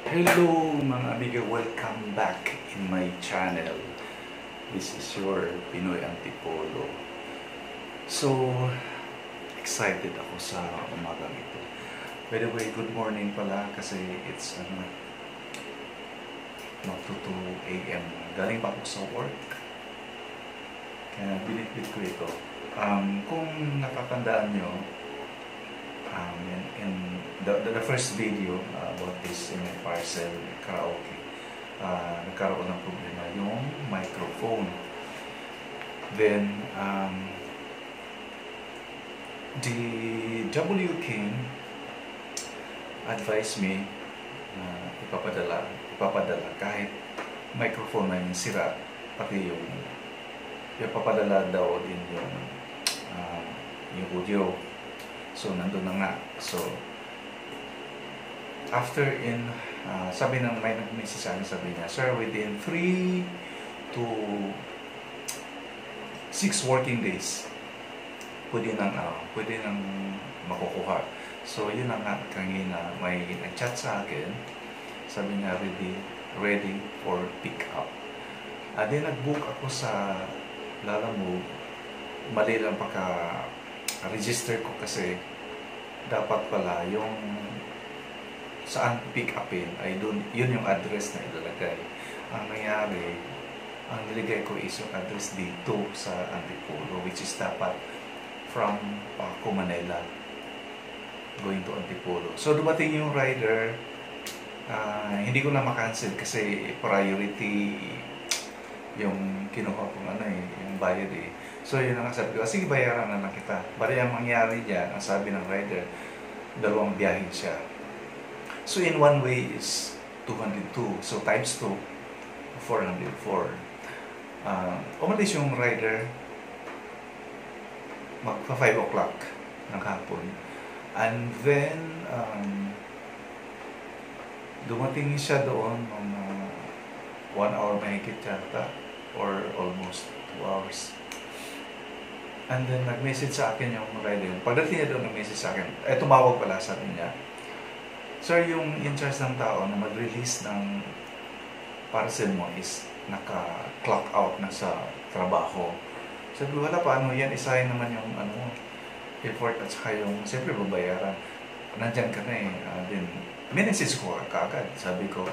Hello mga amiga, welcome back in my channel. This is your Pinoy Antipolo. So, excited ako sa umagang ito. By the way, good morning pala kasi it's not 2 a.m. Galing pa ako sa work. Kaya binitbit ko ito. Kung natatandaan nyo, in the first video about this in my parcel karaoke, nagkaroon ng problema yung microphone. Then the W King advised me na ipapadala kahit microphone na yung sira, pati yung ipapadala daw din yung audio. So, nandun na nga. So, after sabi ng may nag-message sa akin, sabi niya, "Sir, within 3 to 6 working days, pwede nang makukuha." So, yun na nga, kanina may nag-chat sa akin. Sabi niya, ready for pick up. Then, nag-book ako sa Lalamove. Mali lang register ko kasi dapat pala yung saan pick upin ay doon, yun yung address na ilalagay. Ang nangyari, ang nilagay ko is yung address dito sa Antipolo, which is dapat from Paco, Manila going to Antipolo. So dumating yung rider, hindi ko na makancel kasi priority yung kinuha ko yung bayad eh. So yun ang sabi ko, sige bayaran na lang kita. Bali ang mangyari dyan, ang sabi ng rider, 2 biyahe siya. So in one way is 202. So times 2, 404. Umalis yung rider, magpa 5 o'clock ng hapon. And then, dumating siya doon ng 1 hour mahigit yata, or almost 2 hours. And then, nag-message sa akin yung rider. Pagdating niya doon, nag-message sa akin. Tumawag pala, sabi niya, "Sir, yung in-charge ng tao na mag-release ng parcel mo is naka-clock out na sa trabaho." Sabi ko, "Wala pa, yan, isahin naman yung effort at saka yung, siyempre, babayaran. Nandyan ka na eh." Then, minessage ko kaagad. Sabi ko,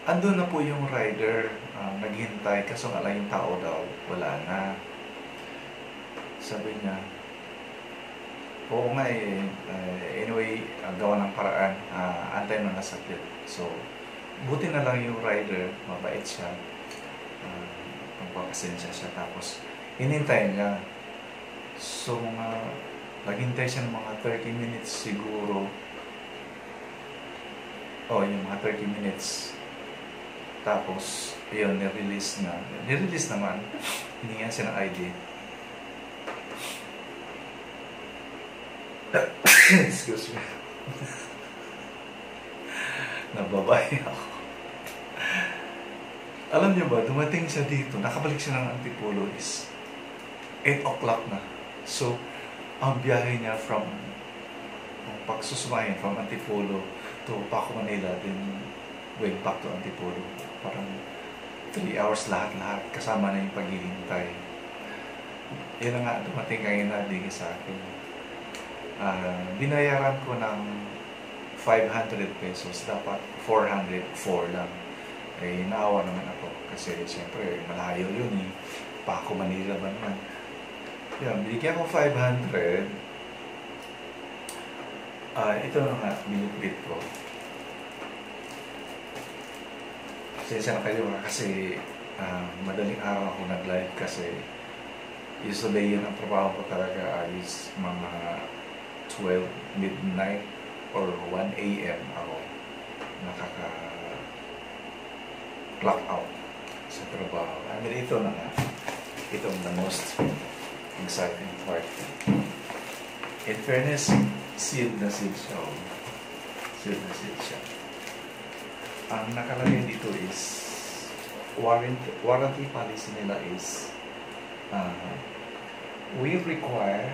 andun na po yung rider, naghintay, kaso nga lang yung tao daw, wala na. Sabi niya, "Oo nga eh, anyway, gawa ng paraan, antay na nasakit." So, buti na lang yung rider, mabait siya, magpapasensya siya, tapos hinintay niya. So, naghintay siya ng mga 30 minutes siguro. Yung mga 30 minutes. Tapos, yun, nirelease na. Nirelease naman, hiningan siya ng ID. Excuse me. Nababay ako. Alam niyo ba, dumating siya dito, nakabalik siya ng Antipolo is 8 o'clock na. So, ang biyahe niya from pagsusumayin from Antipolo to Paco, Manila, then going back to Antipolo. Parang 3 hours lahat-lahat, kasama na yung paghihintay. Yan na nga, dumating kayo na digay sa akin. Binayaran ko ng 500 pesos, dapat 404 lang. Naawa naman ako kasi siyempre malayo yun eh, Paco, Manila ba naman. Yan, binigyan ko 500. Ito na nga, binitbit ko. Sensya na kayo kasi madaling araw ako nag-live kasi usually yun ang trabaho ko talaga is mga 12 midnight or 1 a.m. ako nakaka-clock out sa trabaho. Ito na nga. Ito ang the most exciting part. In fairness, sealed na sealed siya. Sealed na sealed siya. Ang nakalagay dito is warranty policy nila is we require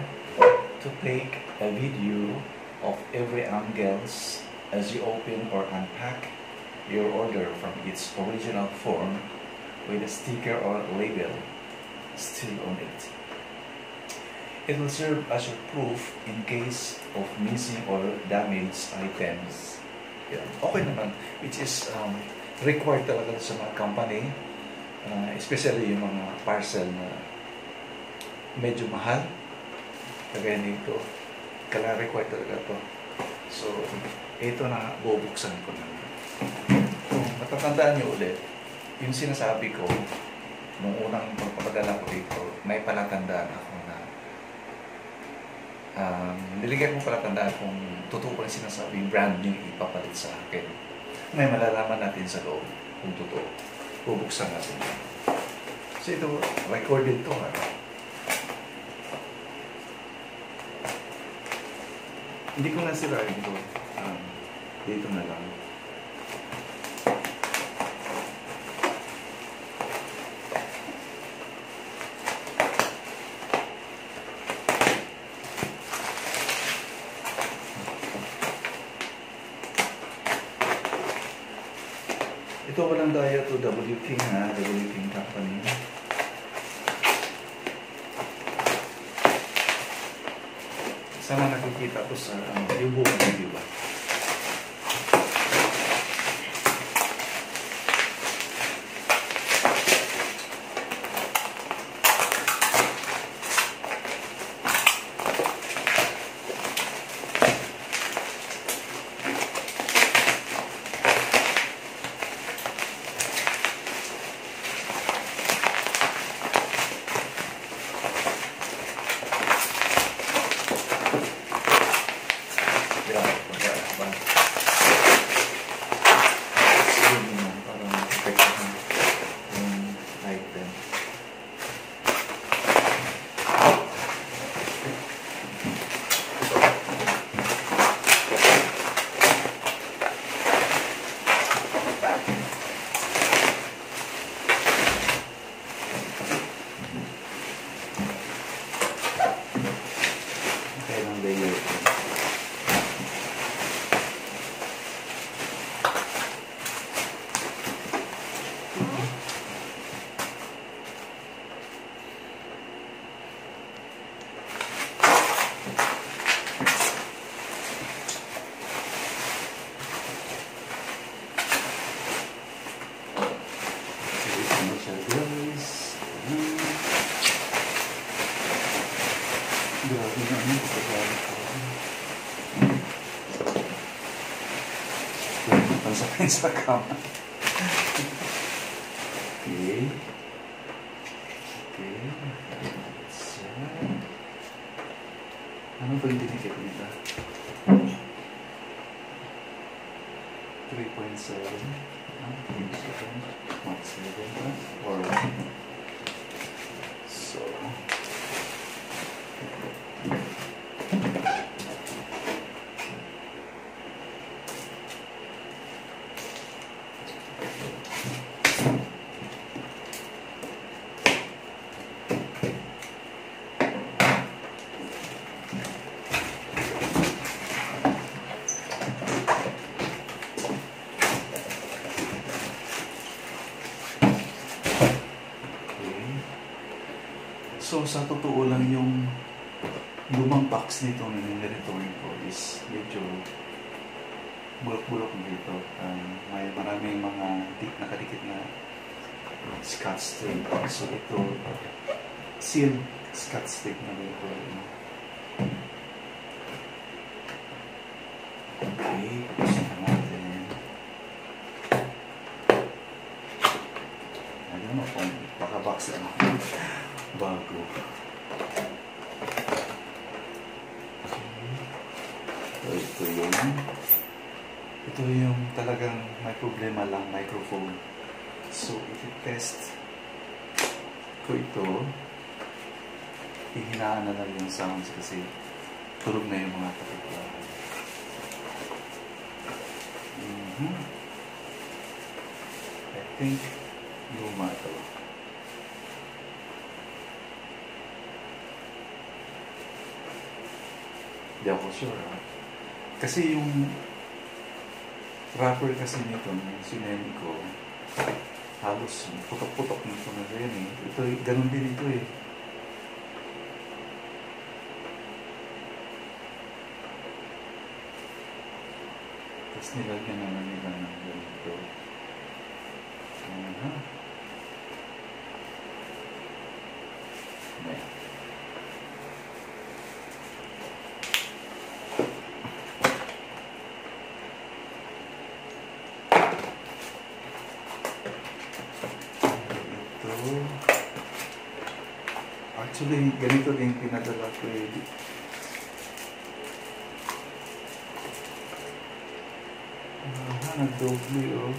to take a video of every angles as you open or unpack your order from its original form with a sticker or label still on it. It will serve as your proof in case of missing or damaged items. Yan. Okay naman, which is required talaga sa mga company, especially yung mga parcel na medyo mahal. Kagaya nito, required talaga to. So, ito na, bubuksan ko na. Kung matatandaan nyo ulit, yung sinasabi ko, nung unang pagpapadala ko dito, may palatandaan ako na niligyan ko palatandaan kung totoo pa rin sinasabi, yung brand new ipapalit sa akin. May malalaman natin sa loob kung totoo. Bubuksan natin. So ito, recorded to ha. Hindi ko na sila dito. Dito na lang. Ito walang daya to W King ha, W King Company. Sana nakikita ko sa yung buong video ba? Grabe na ano ko pansapin sa kama. Okay. Okay. So, ano ba yung dinikit nito? 3.7 or so So, sa totoo lang yung lumang box nito na nire-return ko is medyo bulok-bulok dito. May maraming mga nakadikit na scotch tape. So, ito seal scotch tape na dito. Okay, gusto na natin. I don't know kung baka box lang bago. So, ito yung talagang may problema lang, microphone. So, i-test ko ito. Ihinaan na lang yung sounds kasi tulog na yung mga kapitbahay. I think luma ito. Hindi ako sure. Kasi yung wrapper kasi nito, sinemi ko, halos putok-putok nito na rin eh. Ito, ganun din ito eh. Tapos nilagyan naman nila ng ganito. Aha. Ayan. Actually, ganito din pinadala ko eh. Nag-doble oh.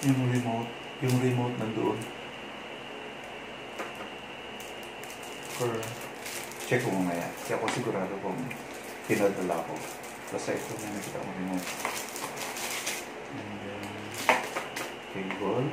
Yung remote nandoon. Or, check ko mamaya. Kasi ako sigurado kung pinadala ko. Basta ito na nakita ko remote. And then, cable.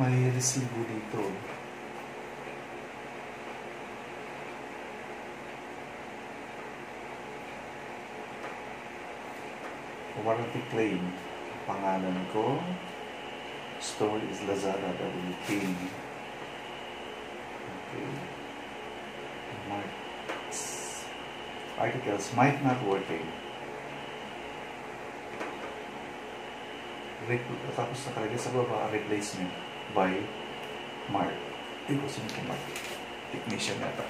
May resibo dito. Warranty claim. Pangalan ko. Store is Lazada WP. Okay. Articles might not working. Tapos nakalagay sa baba, replacement by Mark. Hindi ko sino po Mark. Technician nata.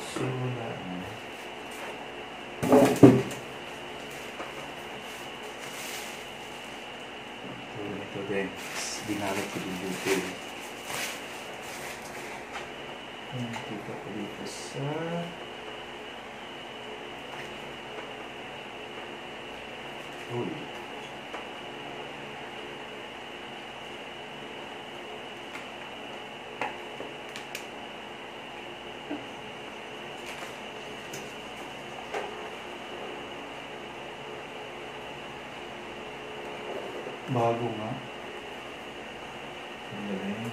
So, ito din. Binalat ko din dito. Kita ko dito sa uy. Bago nga. Ang galing.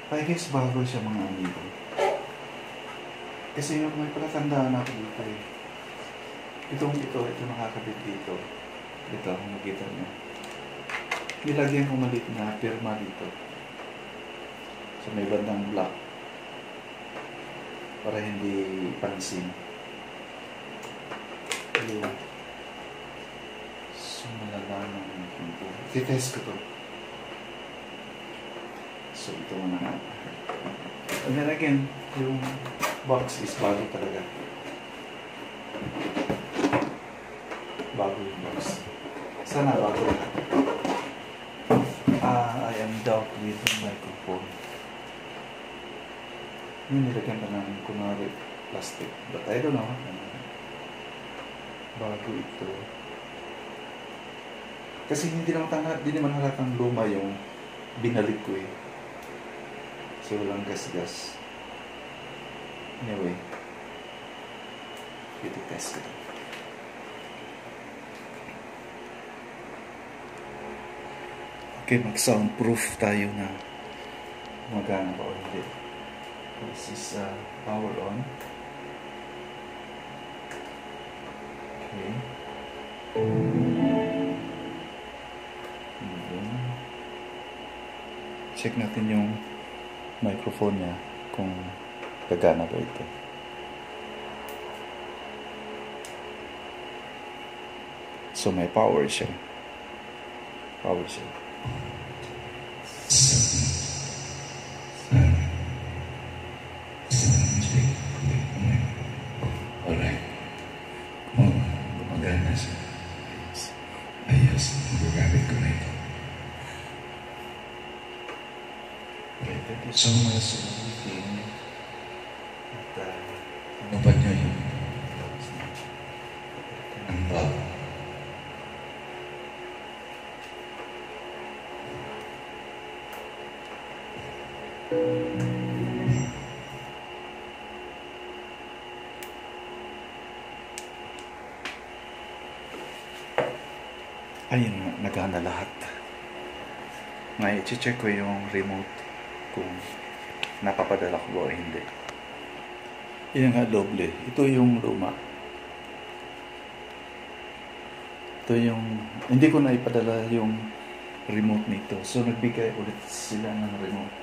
I guess bago siya mga amigo. Kasi yung may palatandaan ako dito eh. Ito nakakabit dito. Ito, makikita niyo. Nilagyan ko malit na pirma dito. So may bandang black. Para hindi pansin. Ayun. So malalaman ito. Titest ko to. So ito na. And then again, yung box is bago talaga. Bago yung box. Sana bago. I am doubt with the microphone. Yung nilagyan pa ng kunwari plastic. But I don't know. Bago ito. Kasi hindi naman halatang luma yung binalik ko eh. So, walang gas-gas. Anyway. Iti-test ko. Okay, mag-soundproof tayo na magana ba o hindi. This is power on. Okay. Check natin yung microphone niya kung gagana ba ito. So may power siya. Power siya. Alright. Oh, gumagana siya. Ayos. Magagamit ko na ito. Okay, thank you so much for watching. At ano nyo yung ang bag. Ayun nga, nagana lahat. Ngayon, i-check ko yung remote kung napapadala ko ba o hindi. Yan nga, doble. Ito yung luma. Ito yung, hindi ko na ipadala yung remote nito. So, nagbigay ulit sila ng remote.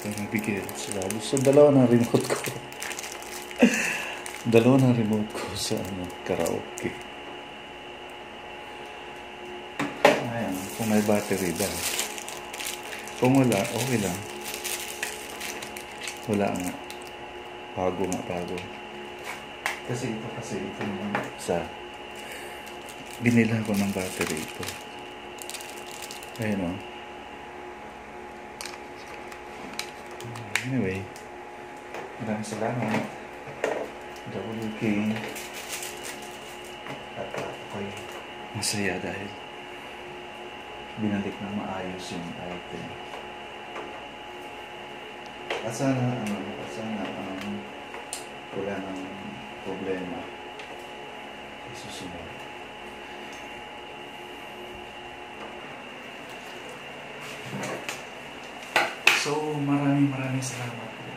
Ito, nagbigay ulit sila. So, dalawa ng remote ko. Dalawa ng remote ko sa karaoke. Ayan, kung may battery ba. Kung wala, okay lang. Wala nga. Bago nga, bago. Kasi ito yung sa binila ko ng battery ito. Ayun o. Anyway, maraming salamat. WK. At ako'y masaya dahil binalik na maayos yung item. At sana, wala ng problema isusunod. So, maraming salamat po.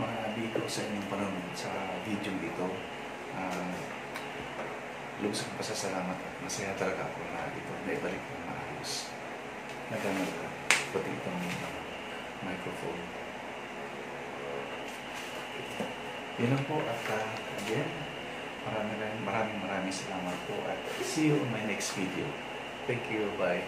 Mga bigo sa inyong panonood sa video ito. Lubos kong pasasalamat at masaya talaga ako na ito naibalik ng maayos. Nagano ka, pati itong microphone. Yun lang po at again, maraming salamat po at see you on my next video. Thank you, bye.